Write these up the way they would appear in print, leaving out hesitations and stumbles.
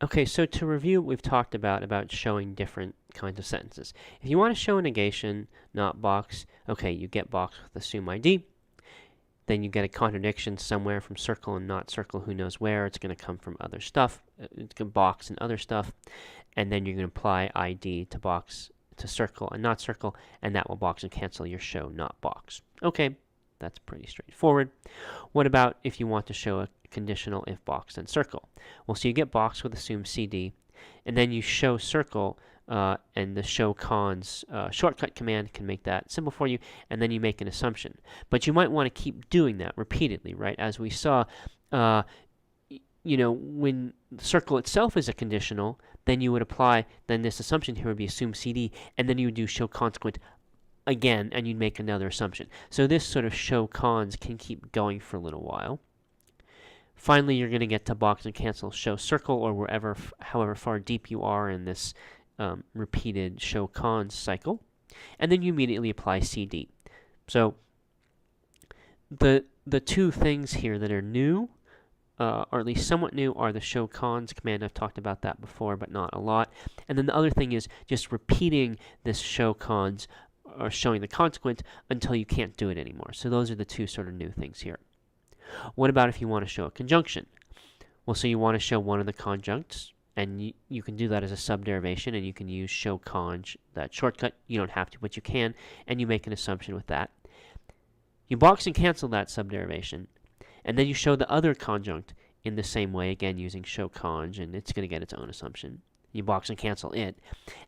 Okay, so to review what we've talked about showing different kinds of sentences. If you want to show a negation, not box, okay, you get box with assume ID. Then you get a contradiction somewhere from circle and not circle, who knows where. It's going to come from other stuff, it's going to box and other stuff. And then you're going to apply ID to box, to circle and not circle, and that will box and cancel your show not box. Okay, that's pretty straightforward. What about if you want to show a conditional if box then circle? Well, so you get box with assume CD, and then you show circle, and the show cons shortcut command can make that simple for you, and then you make an assumption. But you might want to keep doing that repeatedly, right? As we saw, you know, when circle itself is a conditional, then you would apply, then this assumption here would be assume CD, and then you would do show consequent again, and you'd make another assumption. So this sort of show cons can keep going for a little while. Finally, you're going to get to box and cancel show circle, or wherever, however far deep you are in this repeated show cons cycle, and then you immediately apply CD. So the two things here that are new, or at least somewhat new, are the show cons command. I've talked about that before, but not a lot. And then the other thing is just repeating this show cons, or showing the consequent, until you can't do it anymore. So those are the two sort of new things here. What about if you want to show a conjunction? Well, so you want to show one of the conjuncts, and you can do that as a subderivation, and you can use show conj, that shortcut. You don't have to, but you can, and you make an assumption with that. You box and cancel that subderivation, and then you show the other conjunct in the same way, again using show conj, and it's going to get its own assumption. You box and cancel it,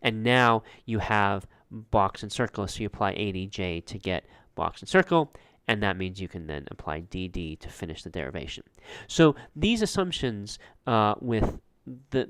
and now you have box and circle, so you apply ADJ to get box and circle, and that means you can then apply DD to finish the derivation. So these assumptions with the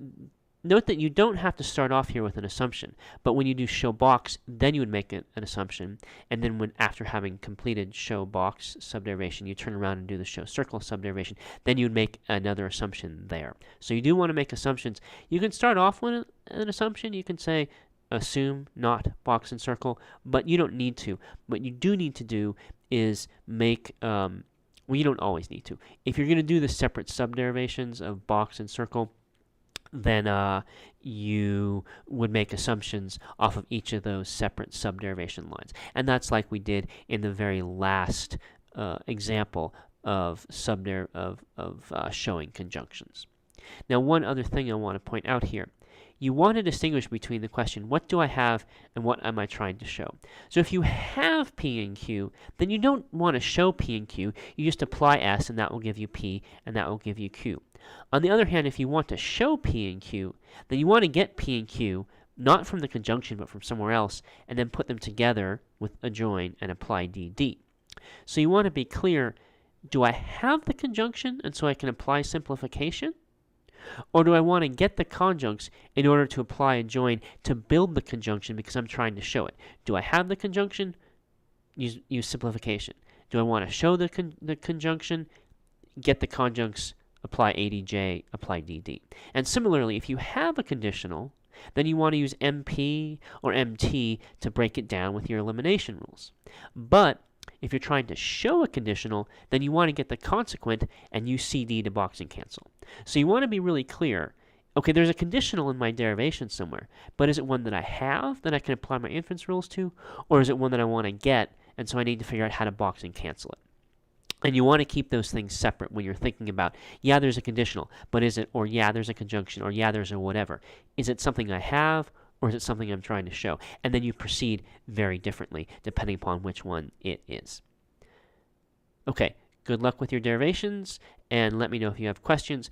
note that you don't have to start off here with an assumption, but when you do show box, then you would make an assumption, and then when after having completed show box subderivation, you turn around and do the show circle subderivation, then you would make another assumption there. So you do want to make assumptions. You can start off with an assumption. You can say assume not box and circle, but you don't need to. What you do need to do is make well, you don't always need to. If you're going to do the separate subderivations of box and circle, then you would make assumptions off of each of those separate subderivation lines. And that's like we did in the very last example of showing conjunctions. Now, one other thing I want to point out here. You want to distinguish between the question, what do I have, and what am I trying to show? So if you have P and Q, then you don't want to show P and Q. You just apply S, and that will give you P, and that will give you Q. On the other hand, if you want to show P and Q, then you want to get P and Q, not from the conjunction, but from somewhere else, and then put them together with a join and apply DD. So you want to be clear, do I have the conjunction, and so I can apply simplification? Or do I want to get the conjuncts in order to apply a join to build the conjunction because I'm trying to show it? Do I have the conjunction? Use simplification. Do I want to show the conjunction? Get the conjuncts, apply ADJ, apply DD. And similarly, if you have a conditional, then you want to use MP or MT to break it down with your elimination rules. But if you're trying to show a conditional, then you want to get the consequent and use CD to box and cancel. So you want to be really clear. Okay, there's a conditional in my derivation somewhere, but is it one that I have that I can apply my inference rules to, or is it one that I want to get, and so I need to figure out how to box and cancel it? And you want to keep those things separate when you're thinking about, yeah, there's a conditional, but is it, or yeah, there's a conjunction, or yeah, there's a whatever. Is it something I have, or is it something I'm trying to show? And then you proceed very differently depending upon which one it is. Okay, good luck with your derivations, and let me know if you have questions,